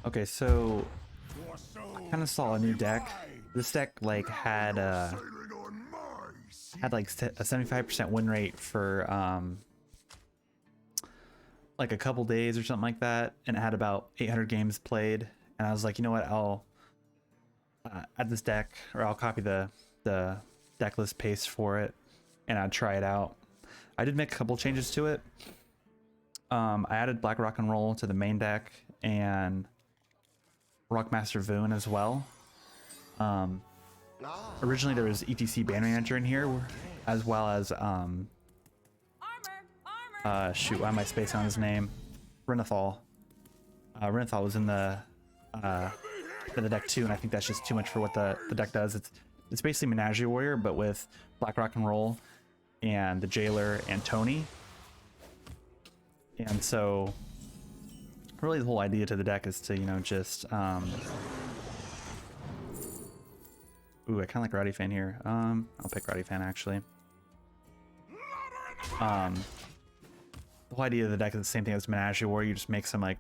Okay, so I kind of saw a new deck. This deck like had like a 75% win rate for like a couple days or something like that, and it had about 800 games played. And I was like, you know what, I'll add this deck, or I'll copy the deck list paste for it, and I'd try it out. I did make a couple changes to it. I added Blackrock and Roll to the main deck and Rockmaster Voon as well. Originally there was ETC Band Manager in here, as well as shoot, why am I spacing on his name? Renathal. Renathal was in the deck too, and I think that's just too much for what the deck does. It's basically Menagerie Warrior, but with Blackrock and Roll and the Jailer and Tony. And so really the whole idea to the deck is to, you know, just ooh, I kind of like Rowdy Fan here. I'll pick Rowdy Fan actually. The whole idea of the deck is the same thing as Menagerie War. You just make some like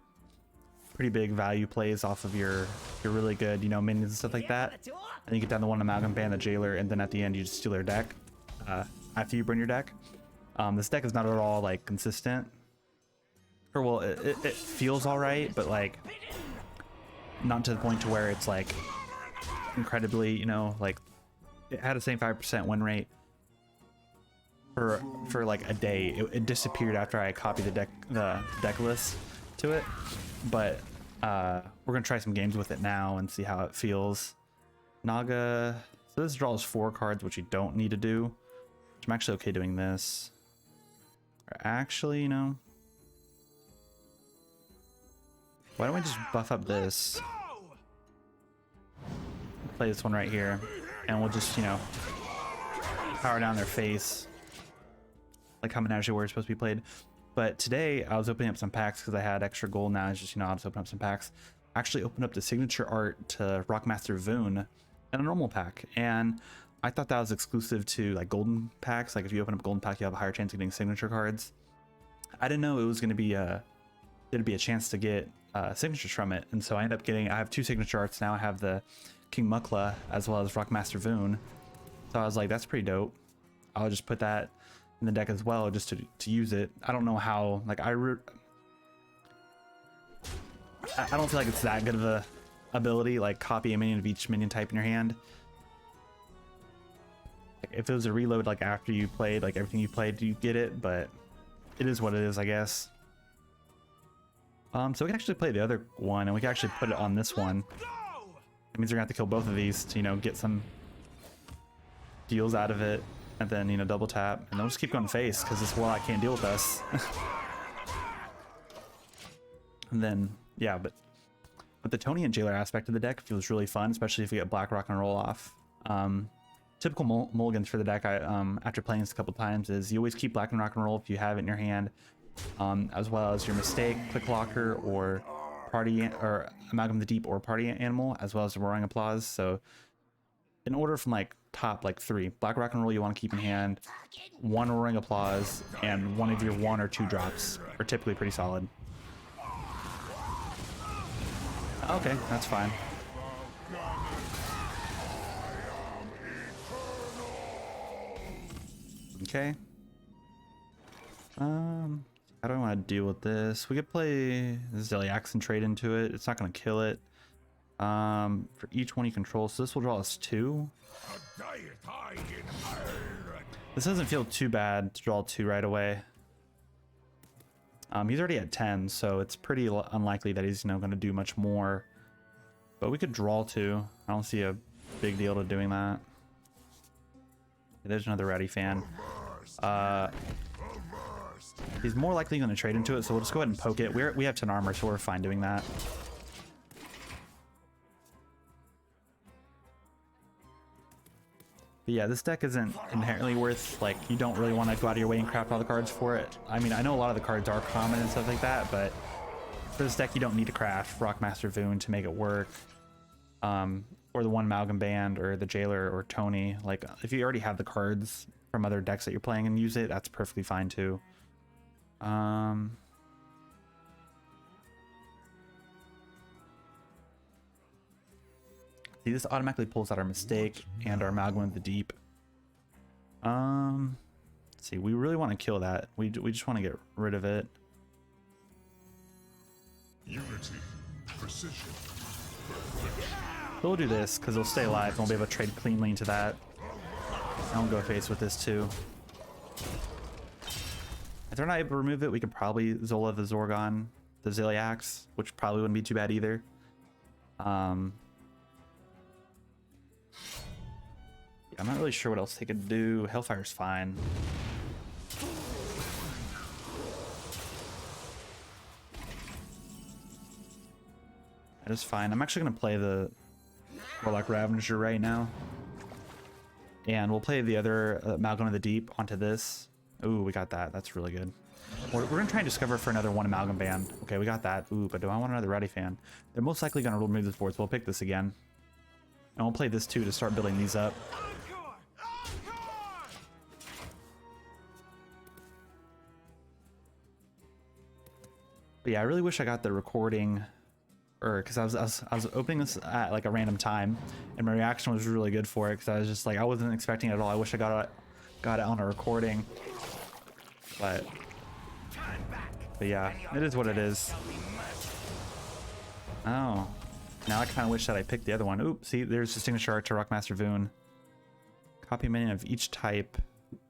pretty big value plays off of your really good, you know, minions and stuff like that. And you get down to one Amalgam Band, the Jailer, and then at the end you just steal their deck after you burn your deck. This deck is not at all like consistent. Or well, it feels all right, but like not to the point to where it's like incredibly, you know, like it had a 75% win rate for like a day. It disappeared after I copied the deck list to it, but we're gonna try some games with it now and see how it feels. Naga, so this draws 4 cards, which you don't need to do. I'm actually okay doing this. Or actually, you know, why don't we just buff up this? Play this one right here, and we'll just, you know, power down their face like how Menagerie Warrior is supposed to be played. But today I was opening up some packs because I had extra gold. Now it's just, you know, I'll just open up some packs. Actually opened up the signature art to Rockmaster Voon in a normal pack, and I thought that was exclusive to like golden packs. Like if you open up a golden pack, you have a higher chance of getting signature cards. I didn't know it was going to be a chance to get signatures from it, and so I ended up getting, I have 2 signature arts now. I have the King Mukla as well as Rockmaster Voon, so I was like, that's pretty dope. I'll just put that in the deck as well, just to use it. I don't know how, like I don't feel like it's that good of a ability, like copy a minion of each minion type in your hand. If it was a reload like after you played like everything you played, you get it, but it is what it is, I guess. So we can actually play the other one, and we can actually put it on this one. It means we're gonna have to kill both of these to, you know, get some deals out of it, and then, you know, double tap, and then we'll just keep going face because this Warlock can't deal with us. And then yeah, but the Tony and Jailer aspect of the deck feels really fun, especially if we get Blackrock and Roll off. Typical mulligans for the deck, after playing this a couple times, is you always keep Black and Rock and Roll if you have it in your hand, as well as your Mistake, Click Locker, or Party, or Amalgam the Deep, or Party Animal, as well as the Roaring Applause. So in order from like top like 3, Black Rock and Roll you want to keep in hand, 1 Roaring Applause, and 1 of your 1 or 2 drops are typically pretty solid. Okay, that's fine. Okay. How do I want to deal with this? We could play Zeliax and trade into it. It's not going to kill it. For each one you control, so this will draw us 2. This doesn't feel too bad to draw 2 right away. He's already at 10, so it's pretty unlikely that he's, you know, going to do much more. But we could draw 2. I don't see a big deal to doing that. There's another Rowdy Fan. He's more likely going to trade into it, so we'll just go ahead and poke it. We have 10 armor, so we're fine doing that. But yeah, this deck isn't inherently worth, like, you don't really want to go out of your way and craft all the cards for it. I mean, I know a lot of the cards are common and stuff like that, but for this deck you don't need to craft Rockmaster Voon to make it work. Or the 1 Amalgam Band, or the Jailer, or Tony. Like, if you already have the cards from other decks that you're playing and use it, that's perfectly fine too. See, this automatically pulls out our Mistake and our Amalgam of the Deep. Let's see, we really want to kill that. We just want to get rid of it. Unity, precision, So we'll do this because it'll stay alive and we'll be able to trade cleanly into that. And we'll go face with this too. If they're not able to remove it, we could probably Zola the Zorgon, the Ziliax, which probably wouldn't be too bad either. Yeah, I'm not really sure what else they could do. Hellfire's fine. That is fine. I'm actually going to play the Warlock Ravager right now. And we'll play the other Amalgam of the Deep onto this. Ooh, we got that. That's really good. We're going to try and discover for another one Amalgam Band. Okay, we got that. Ooh, but do I want another Rowdy Fan? They're most likely going to remove this board, so we'll pick this again. And we'll play this too to start building these up. But yeah, I really wish I got the recording, or because I was opening this at like a random time, and my reaction was really good for it because I was just like, I wasn't expecting it at all. I wish I got it on a recording, but yeah, it is what it is. Oh, now I kind of wish that I picked the other one. Oops, see, there's the signature art to Rockmaster Voon. Copy minion of each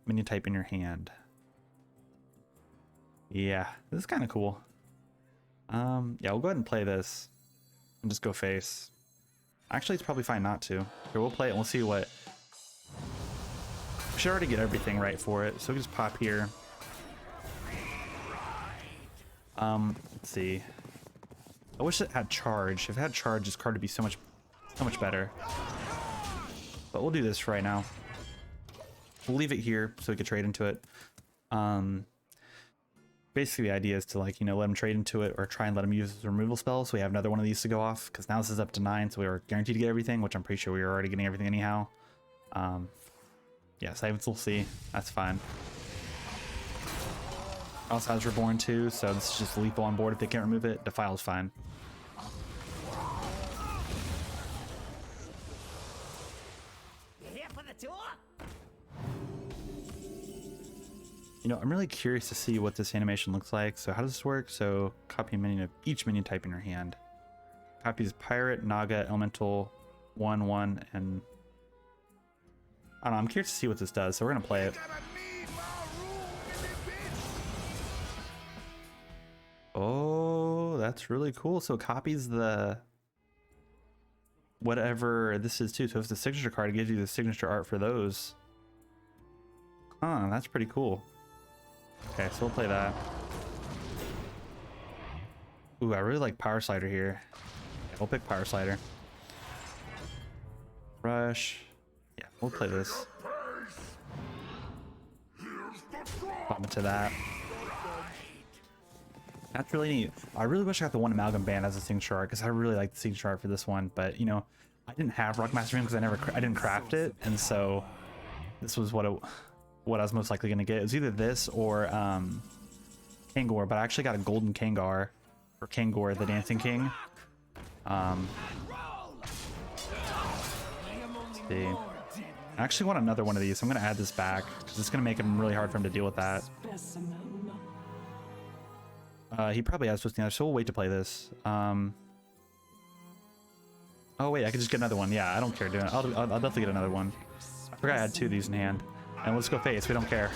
minion type in your hand. Yeah, this is kind of cool. Yeah, we'll go ahead and play this and just go face. Actually, it's probably fine not to. Here, we'll play it and we'll see what. We should already get everything right for it, so we just pop here. Let's see. I wish it had charge. If it had charge, this card would be so much better. But we'll do this right now. We'll leave it here so we can trade into it. Basically the idea is to, like, you know, let him trade into it or try and let him use his removal spell so we have another one of these to go off, because now this is up to 9, so we are guaranteed to get everything, which I'm pretty sure we are already getting everything anyhow. Yeah, Silence we'll see. That's fine. Also has Reborn too, so this is just lethal on board if they can't remove it. Defile's fine. You know, I'm really curious to see what this animation looks like. So how does this work? So copy a minion of each minion type in your hand. Copies Pirate, Naga, Elemental, 1/1, and I don't know. I'm curious to see what this does. So we're gonna play it. Oh, that's really cool. So it copies the whatever this is too. So if it's a signature card, it gives you the signature art for those. Huh, that's pretty cool. Okay, so we'll play that. Ooh, I really like Power Slider here. Yeah, we'll pick Power Slider. Rush. Yeah, we'll play this. Pop into that. That's really neat. I really wish I got the one Amalgam Band as a signature art, because I really like the signature art for this one. But, you know, I didn't have Rockmaster Voon because I didn't craft it, and so this was what I was most likely going to get. It was either this or Kangor, but I actually got a golden Kangar, or Kangor, the Dancing King. Let's see. I actually want another one of these, so I'm going to add this back, because it's going to make it really hard for him to deal with that. He probably has twisting, so we'll wait to play this. Oh wait, I could just get another one. Yeah, I don't care doing it. I'll definitely get another one. I forgot I had 2 of these in hand. And let's go face, we don't care.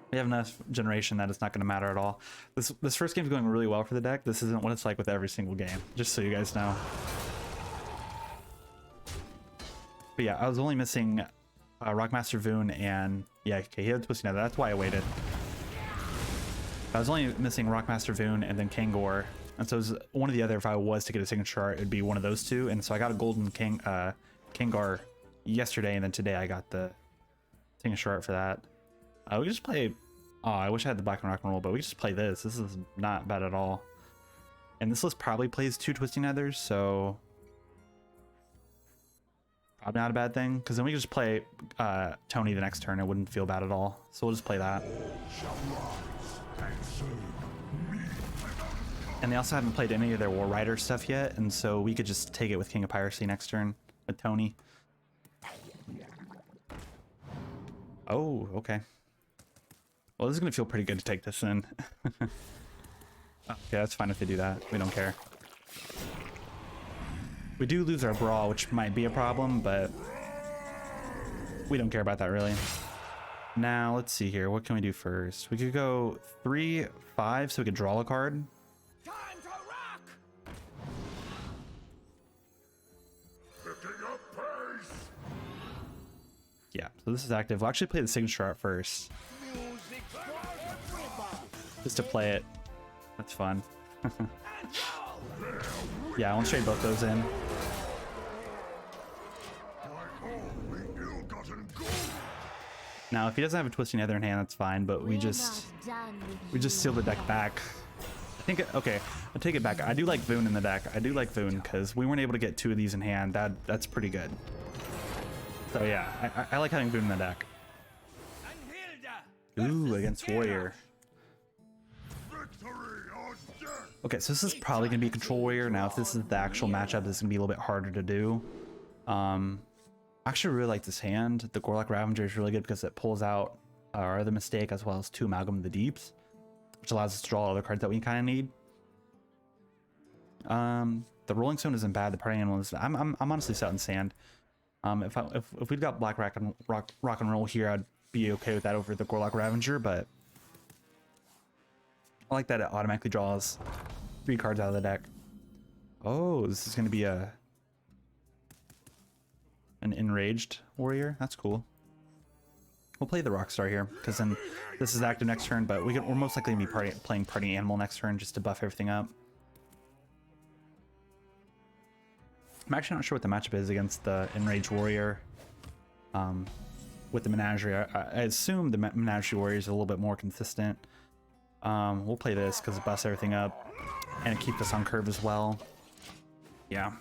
We have enough generation that it's not going to matter at all. This first game's going really well for the deck. This isn't what it's like with every single game, just so you guys know. But yeah, I was only missing Rockmaster Voon and, yeah, okay, he had Twisting Nether. That's why I waited. I was only missing Rockmaster Voon and then Kangor. And so it was one or the other. If I was to get a signature art, it'd be one of those two. And so I got a golden Kangar yesterday, and then today I got the signature art for that. We just play. Oh, I wish I had the Black and Rock and Roll, but we just play this. This is not bad at all. And this list probably plays 2 Twisting Nethers, so probably not a bad thing. Because then we can just play Tony the next turn. It wouldn't feel bad at all. So we'll just play that. And they also haven't played any of their War Rider stuff yet, and so we could just take it with King of Piracy next turn with Tony. Oh, okay. Well, this is gonna feel pretty good to take this in. Okay, that's fine if they do that. We don't care. We do lose our brawl, which might be a problem, but we don't care about that really. Now, let's see here. What can we do first? We could go 3-5 so we could draw a card. Time to rock! Picking up pace. Yeah, so this is active. We'll actually play the signature art first, Music for everybody! just to play it. That's fun. And go! Yeah, I won't trade both those in. My only ill-gotten gold. Now, if he doesn't have a Twisting Nether in hand, that's fine, but we just seal the deck back. I think, okay, I'll take it back. I do like Voon in the deck. I do like Voon because we weren't able to get 2 of these in hand. That's pretty good. So yeah, I like having Voon in the deck. And Hilda! Ooh, against Warrior. Victory or death. Okay, so this is probably gonna be a Control Warrior. Now, if this is the actual matchup, this is gonna be a little bit harder to do. I actually really like this hand. The Warlock Ravager is really good because it pulls out our other mistake as well as 2 Amalgam of the Deeps, which allows us to draw other cards that we kind of need. The Rolling Stone isn't bad. The Party Animal is. I'm honestly set in sand. If we've got Blackrock and rock and roll here, I'd be okay with that over the Warlock Ravager, but I like that it automatically draws 3 cards out of the deck. Oh, this is going to be an Enraged Warrior. That's cool. We'll play the Rockstar here, because then this is active next turn, but we're most likely going to be playing Party Animal next turn just to buff everything up. I'm actually not sure what the matchup is against the Enraged Warrior with the Menagerie. I assume the Menagerie Warrior is a little bit more consistent. We'll play this because it buffs everything up and it keeps us on curve as well. Yeah.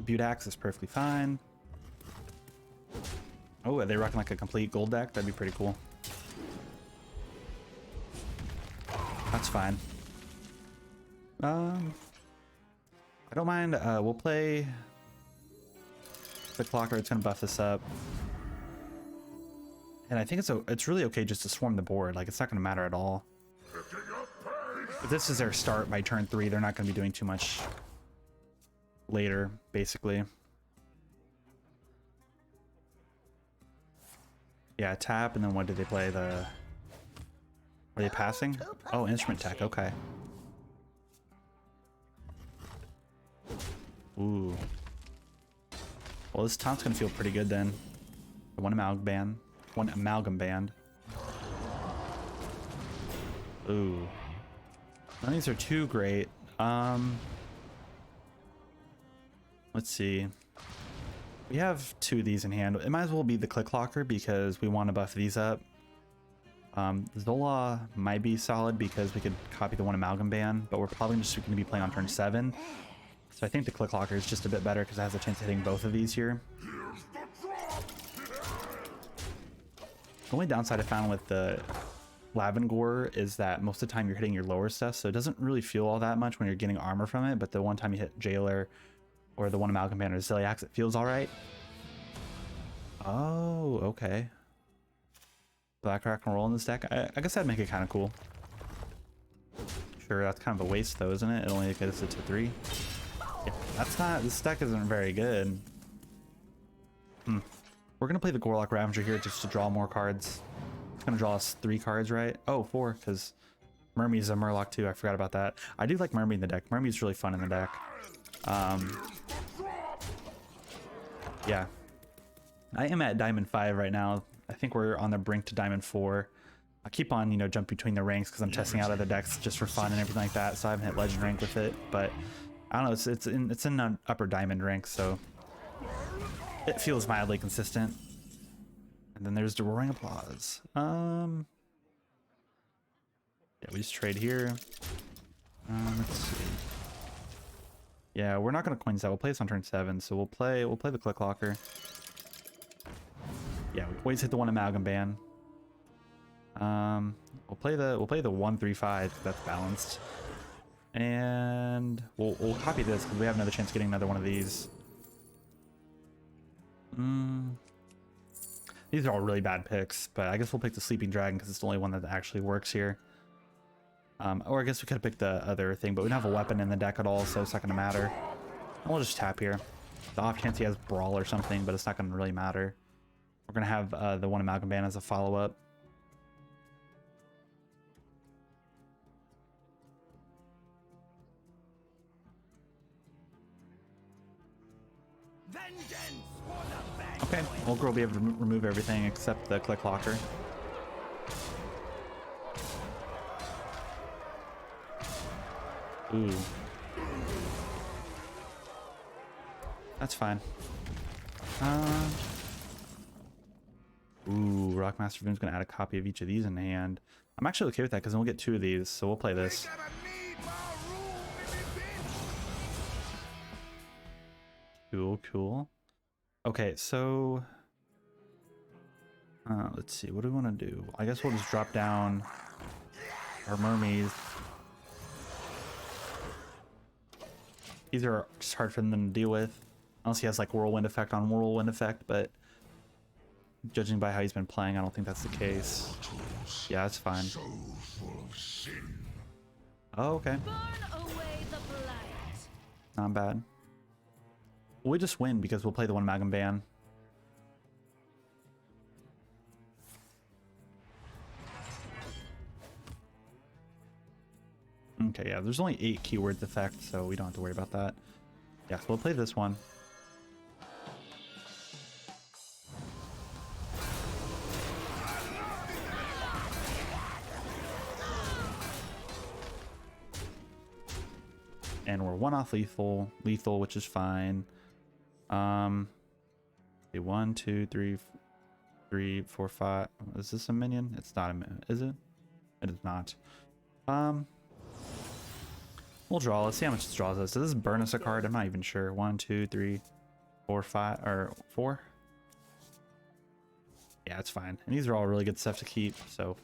Budax is perfectly fine. Oh, are they rocking like a complete gold deck? That'd be pretty cool. That's fine. I don't mind. We'll play the Clocker. It's gonna buff this up, and I think it's really okay just to swarm the board. Like, it's not gonna matter at all. If this is their start by turn 3, they're not gonna be doing too much later, basically. Yeah, tap, and then what did they play? Are they passing? Oh, instrument tech, okay. Ooh. Well, this taunt's gonna feel pretty good then. One amalgam band. Ooh. None of these are too great. Let's see. We have 2 of these in hand. It might as well be the Click Locker because we want to buff these up. Zola might be solid because we could copy the 1 amalgam band, but we're probably just going to be playing on turn 7. So I think the Click Locker is just a bit better because it has a chance of hitting both of these here. The only downside I found with the Lavengor is that most of the time you're hitting your lower stuff, so it doesn't really feel all that much when you're getting armor from it, but the one time you hit Jailer or the 1 amalgam band or Ziliax, it feels alright. Oh, okay. Blackrock and roll in this deck. I guess that'd make it kind of cool. Sure, that's kind of a waste though, isn't it? It only gets it to 3. Yeah, that's not. This deck isn't very good. We're gonna play the Warlock Ravager here just to draw more cards. It's gonna draw us 3 cards, right? Oh, 4, because Mermaid's a Murloc too. I forgot about that. I do like Mermaid in the deck. Mermaid's really fun in the deck. Yeah. I am at Diamond 5 right now. I think we're on the brink to Diamond 4. I keep on, jump between the ranks because I'm testing out other decks just for fun and everything like that. So I haven't hit Legend rank with it, but I don't know. It's in an upper Diamond rank, so it feels mildly consistent. And then there's the Roaring Applause. Yeah, we just trade here. Let's see. Yeah, we're not gonna coin that. We'll play this on turn 7, so we'll play the Click Locker. Yeah, we always hit the 1 amalgam band. We'll play the 1-3-5 'cause that's balanced, and we'll copy this because we have another chance of getting another one of these. These are all really bad picks, but I guess we'll pick the Sleeping Dragon because it's the only one that actually works here. Or I guess we could have picked the other thing, but we don't have a weapon in the deck at all, so it's not going to matter. And we'll just tap here. The off chance he has Brawl or something, but it's not going to really matter. We're going to have the one Amalgam Band as a follow-up. Vengeance for the bad Okay, Ogre will be able to remove everything except the Click Locker. Ooh. That's fine. Ooh, Rockmaster Voon's gonna add a copy of each of these in hand. I'm actually okay with that because then we'll get 2 of these, so we'll play this. Gotta need more room in the bench. Cool, cool. Okay, so let's see, what do we want to do? I guess we'll just drop down our mermaids. These are just hard for them to deal with, unless he has like whirlwind effect on whirlwind effect, but judging by how he's been playing, I don't think that's the case. Yeah, that's fine. So full of sin. Oh, okay. Burn away the blight. Not bad. We just win because we'll play the one Amalgam Band. Okay, yeah, there's only 8 keywords effect, so we don't have to worry about that. Yeah, so we'll play this one. And we're 1 off lethal, which is fine. Okay, 1, 2, 3, 4, 5. Is this a minion? It's not a minion, is it? It is not. We'll draw. Let's see how much this draws us. Does this burn us a card? I'm not even sure. 1, 2, 3, 4, 5, or 4. Yeah, it's fine. And these are all really good stuff to keep. So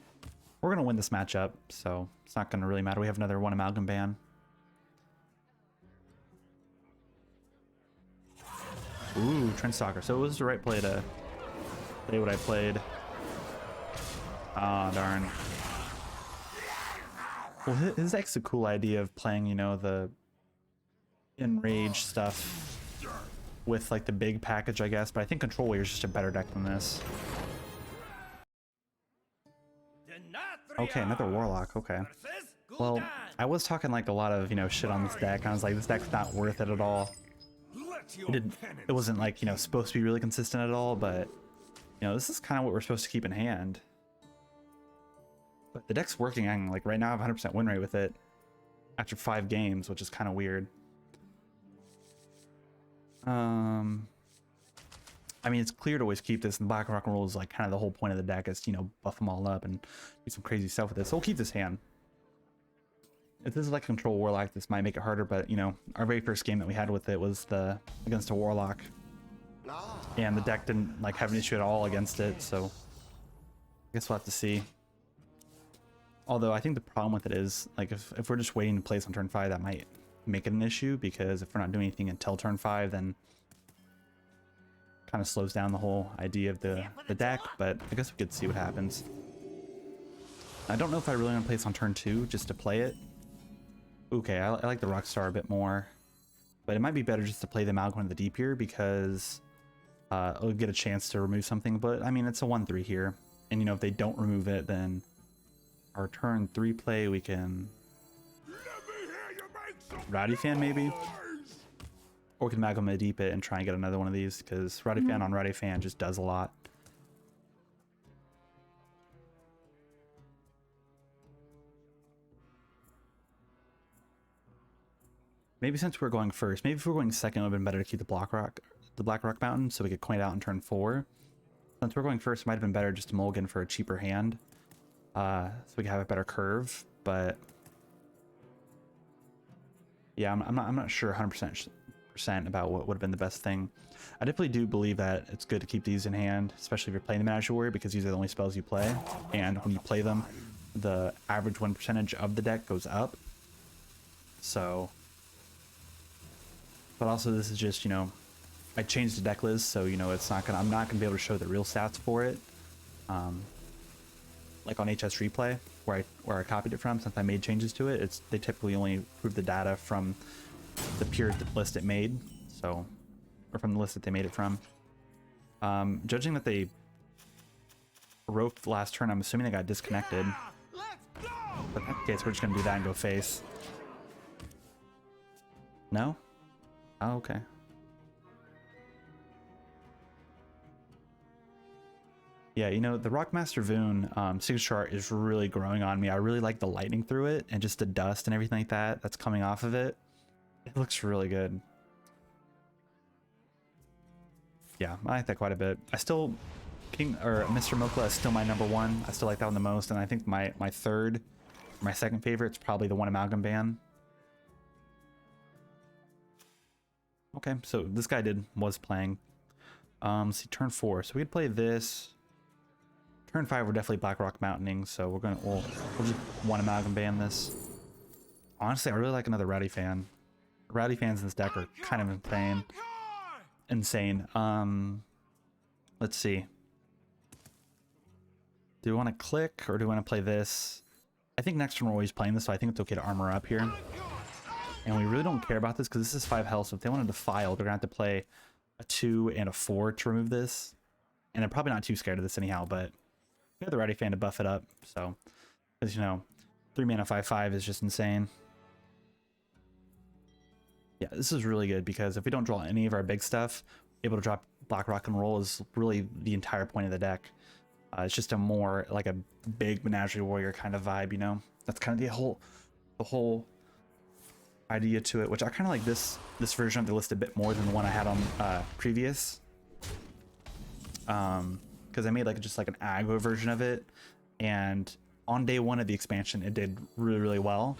we're gonna win this matchup. So it's not gonna really matter. We have another one Amalgam Band. Ooh, Trendstalker. So it was the right play to play what I played. Ah, darn. Well, his deck's a cool idea of playing, you know, the Enrage stuff with like the big package, I guess. But I think Control Warrior is just a better deck than this. Okay, another Warlock. Okay. Well, I was talking like a lot of, you know, shit on this deck. I was like, this deck's not worth it at all. It wasn't like, you know, supposed to be really consistent at all, but you know, this is kind of what we're supposed to keep in hand. But the deck's working. I'm like right now I have 100% win rate with it after 5 games, which is kind of weird. I mean, it's clear to always keep this, and Blackrock roll is like kind of the whole point of the deck is, you know, buff them all up and do some crazy stuff with this. So we'll keep this hand. If this is like a Control Warlock, this might make it harder, but you know, our very first game that we had with it was against a Warlock, and the deck didn't like have an issue at all against it. So I guess we'll have to see. Although I think the problem with it is like if we're just waiting to place on turn 5, that might make it an issue, because if we're not doing anything until turn 5, then kind of slows down the whole idea of the deck. But I guess we could see what happens. I don't know if I really want to place on turn 2 just to play it. Okay, I like the Rockstar a bit more, but it might be better just to play the Amalgam of the Deep here, because it'll get a chance to remove something. But I mean, it's a 1/3 here, and you know, if they don't remove it, then our turn 3 play, we can Rowdy Fan maybe, or we can Amalgam of the Deep it and try and get another one of these, because Rowdy Fan on Rowdy Fan just does a lot. Maybe since we're going first, maybe if we're going second, it would have been better to keep the Blackrock Mountain, so we could coin it out in turn 4. Since we're going first, it might have been better just to mulligan for a cheaper hand, so we can have a better curve. But yeah, I'm not sure 100% about what would have been the best thing. I definitely do believe that it's good to keep these in hand, especially if you're playing the Menagerie, because these are the only spells you play, and when you play them, the average win percentage of the deck goes up. So, but also this is just, you know, I changed the deck list, so you know it's not gonna. I'm not gonna be able to show the real stats for it, like on HS Replay, where I copied it from. Since I made changes to it, they typically only prove the data from the pure list it made, so, or from the list that they made it from. Judging that they roped last turn, I'm assuming they got disconnected. But in that case, we're just gonna do that and go face. No? Oh, okay. Yeah, you know, the Rockmaster Voon signature art is really growing on me. I really like the lightning through it and just the dust and everything like that that's coming off of it. It looks really good. Yeah, I like that quite a bit. I still, Mr. Mokla is still my number one. I still like that one the most, and I think my second favorite is probably the one Amalgam Ban. Okay, so this guy was playing. Let's see, turn 4. So we could play this. Turn 5, we're definitely Blackrock Mountaining, so we'll just one Amalgam Ban this. Honestly, I really like another Rowdy Fan. Rowdy Fans in this deck are kind of insane. Let's see. Do we want to click or do we want to play this? I think next turn we're always playing this, so I think it's okay to armor up here. And we really don't care about this because this is 5 health, so if they wanted to file, they're going to have to play a 2 and a 4 to remove this. And they're probably not too scared of this anyhow, but we have the Rowdy Fan to buff it up, so, as you know, 3 mana 5/5 is just insane. Yeah, this is really good because if we don't draw any of our big stuff, able to drop Blackrock and roll is really the entire point of the deck. It's just a more like a big Menagerie Warrior kind of vibe, you know. That's kind of the whole idea to it, which I kind of like this version of the list a bit more than the one I had on previous. Because I made just like an aggro version of it, and on day 1 of the expansion, it did really well.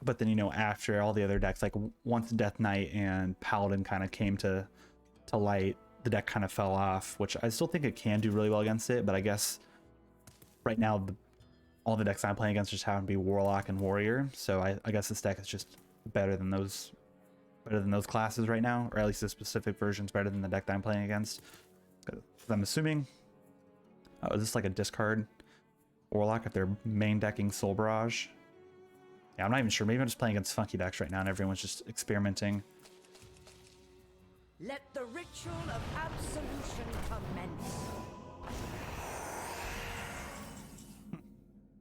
But then, you know, after all the other decks, like once Death Knight and Paladin kind of came to light, the deck kind of fell off, which I still think it can do really well against it, but I guess right now all the decks I'm playing against just happen to be Warlock and Warrior, so I guess this deck is just better than those classes right now, or at least the specific version's better than the deck that I'm playing against. I'm assuming, is this like a discard Warlock if they're main decking Soul Barrage? Yeah, I'm not even sure. Maybe I'm just playing against funky decks right now and everyone's just experimenting. Let the ritual of absolution commence.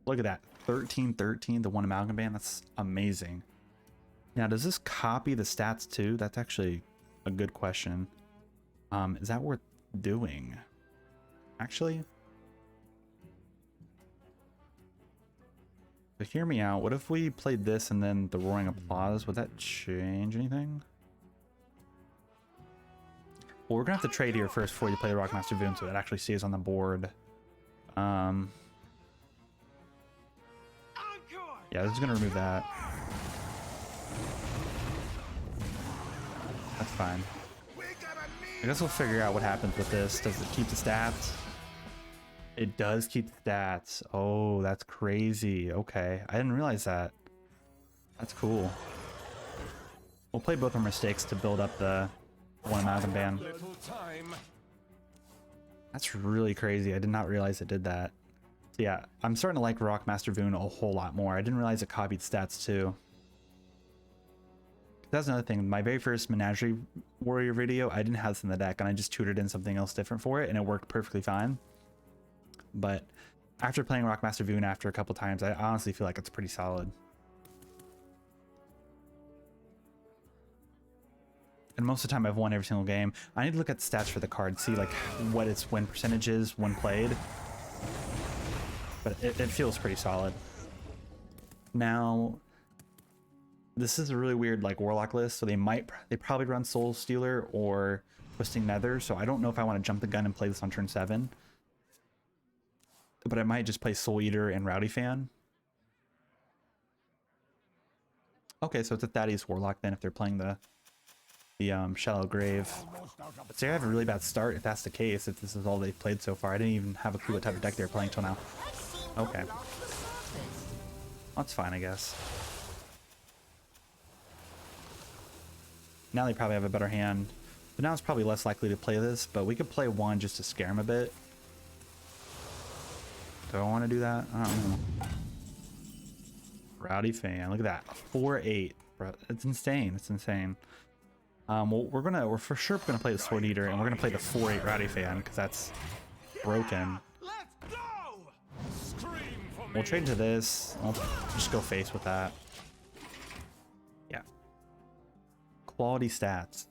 Look at that. 13-13, the one Amalgam Ban. That's amazing. Now, does this copy the stats too? That's actually a good question. Is that worth doing? Actually? But hear me out. What if we played this and then the Roaring Applause? Would that change anything? Well, we're gonna have to trade here first before you play the Rockmaster Voon, so it actually stays on the board. Yeah, this is gonna remove that. That's fine. I guess we'll figure out what happens with this. Does it keep the stats? It does keep the stats. Oh, that's crazy. Okay, I didn't realize that. That's cool. We'll play both our mistakes to build up the one Amalgam Ban. That's really crazy. I did not realize it did that. So yeah, I'm starting to like Rockmaster Voon a whole lot more. I didn't realize it copied stats too. That's another thing. My very first Menagerie Warrior video, I didn't have this in the deck, and I just tutored in something else different for it, and it worked perfectly fine. But after playing Rockmaster Voon after a couple times, I honestly feel like it's pretty solid. And most of the time I've won every single game. I need to look at the stats for the card, see like what its win percentage is when played. But it feels pretty solid. Now, this is a really weird like Warlock list, so they probably run Soul Stealer or Twisting Nether, so I don't know if I want to jump the gun and play this on turn 7. But I might just play Soul Eater and Rowdy Fan. Okay, so it's a Thaddeus Warlock then if they're playing the Shallow Grave. But say I have a really bad start if that's the case, if this is all they've played so far. I didn't even have a clue what type of deck they were playing till now. Okay. That's fine, I guess. Now they probably have a better hand. But now it's probably less likely to play this, but we could play one just to scare him a bit. Do I want to do that? I don't know. Rowdy Fan, look at that. 4-8. Bro, it's insane. It's insane. Well, we're for sure gonna play the Sword Eater, and we're gonna play the 4-8 Rowdy Fan because that's broken. Let's go! Scream for me. We'll trade to this. I'll just go face with that. Yeah. Quality stats.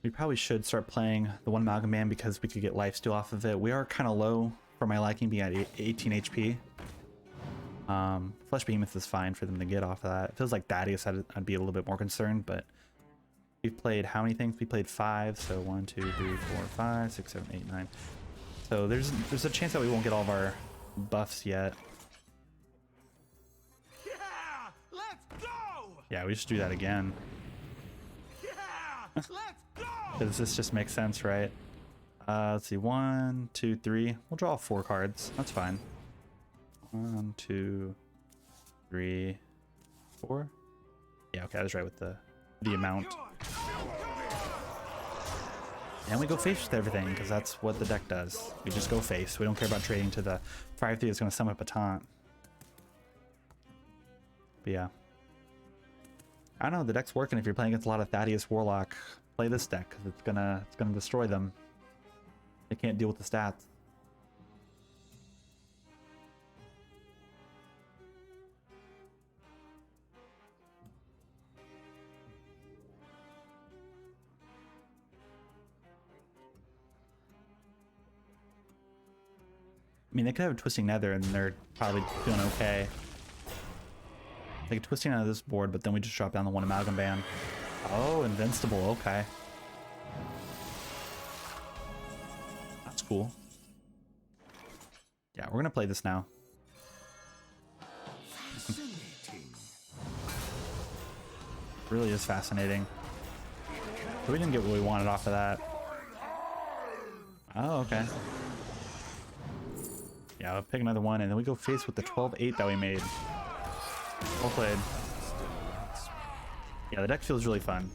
We probably should start playing the one Amalgam Man because we could get lifesteal off of it. We are kind of low for my liking, being at 18 HP. Flesh Behemoth is fine for them to get off of that. It feels like Thaddeus I'd be a little bit more concerned, but we've played how many things? We played 5, so 1, 2, 3, 4, 5, 6, 7, 8, 9. So there's a chance that we won't get all of our buffs yet. Yeah! Let's go! Yeah, we just do that again. Yeah! Let's go! Because this just makes sense, right? Let's see, 1, 2, 3. We'll draw 4 cards. That's fine. 1, 2, 3, 4. Yeah, okay, I was right with the amount. And we go face with everything because that's what the deck does. We just go face. We don't care about trading to the 5-3 that's going to sum up a taunt. But yeah. I don't know, the deck's working if you're playing against a lot of Thaddeus Warlock. Play this deck because it's gonna destroy them. They can't deal with the stats. I mean, they could have a Twisting Nether and they're probably doing okay. They could Twisting out of this board, but then we just drop down the one Amalgam Ban. Oh, Invincible, okay. That's cool. Yeah, we're gonna play this now. Fascinating. Really is fascinating. But we didn't get what we wanted off of that. Oh, okay. Yeah, I'll pick another one, and then we go face with the 12-8 that we made. Well played. Yeah, the deck feels really fun.